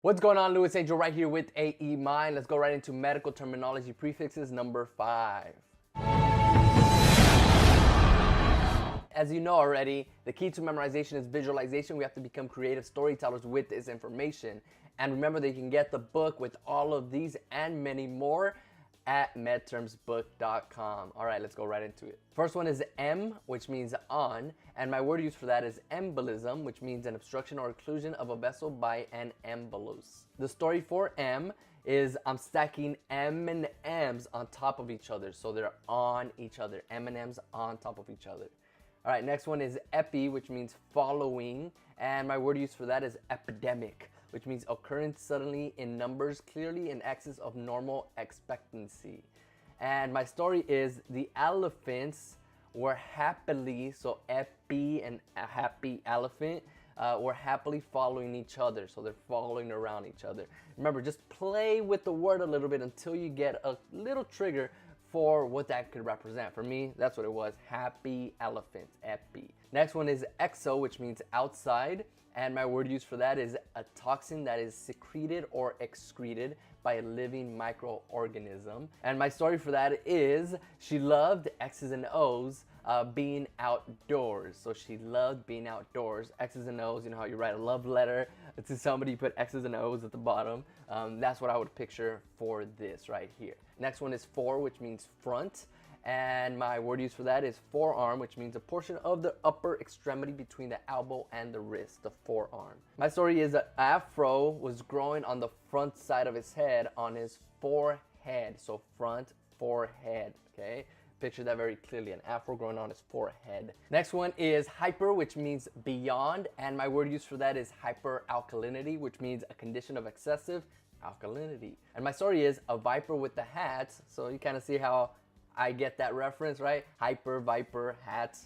What's going on, Louis Angel right here with AE Mind. Let's go right into medical terminology prefixes number 5. As you know already, the key to memorization is visualization. We have to become creative storytellers with this information. And remember that you can get the book with all of these and many more at medtermsbook.com. All right, let's go right into it. First one is M, which means on, and my word used for that is embolism, which means an obstruction or occlusion of a vessel by an embolus. The story for M is I'm stacking M&Ms on top of each other, so they're on each other. M&Ms on top of each other. All right, next one is epi, which means following, and my word used for that is epidemic, which means occurrence suddenly in numbers clearly in excess of normal expectancy. And my story is the elephants were happily, so epi and a happy elephant, were happily following each other. So they're following around each other. Remember, just play with the word a little bit until you get a little trigger for what that could represent. For me, that's what it was, happy elephant, epi. Next one is exo, which means outside. And my word used for that is a toxin that is secreted or excreted by a living microorganism. And my story for that is she loved X's and O's being outdoors. So she loved being outdoors. X's and O's, you know how you write a love letter to somebody, you put X's and O's at the bottom. That's what I would picture for this right here. Next one is fore, which means front. And my word used for that is forearm, which means a portion of the upper extremity between the elbow and the wrist, the forearm. My story is that afro was growing on the front side of his head on his forehead. So front, forehead, okay? Picture that very clearly, an afro growing on his forehead. Next one is hyper, which means beyond. And my word used for that is hyperalkalinity, which means a condition of excessive alkalinity. And my story is a viper with the hat. So you kind of see how I get that reference, right? Hyper, viper, hat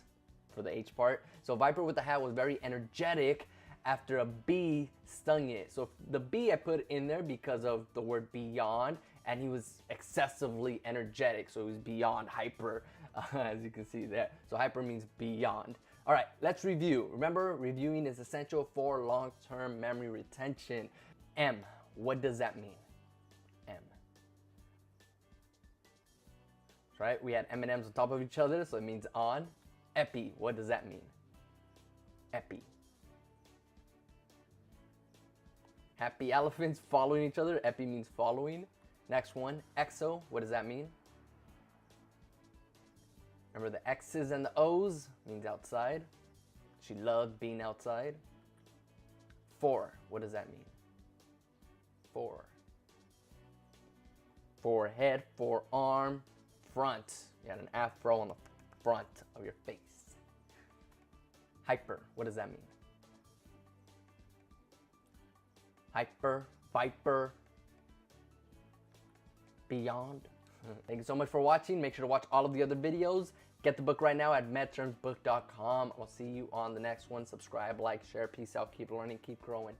for the H part. So viper with the hat was very energetic after a bee stung it. So the bee I put in there because of the word beyond, and he was excessively energetic. So he was beyond hyper, as you can see there. So hyper means beyond. All right, let's review. Remember, reviewing is essential for long-term memory retention. M, what does that mean? M. Right? We had M&Ms on top of each other, so it means on. Epi, what does that mean? Epi. Happy elephants following each other. Epi means following. Next one, exo, what does that mean? Remember the X's and the O's means outside. She loved being outside. Fore, what does that mean? Fore. Forehead, forearm. Front, you had an afro on the front of your face. Hyper, what does that mean? Hyper, viper, beyond. Thank you so much for watching. Make sure to watch all of the other videos. Get the book right now at medtermsbook.com. I'll see you on the next one. Subscribe, like, share. Peace out. Keep learning, keep growing.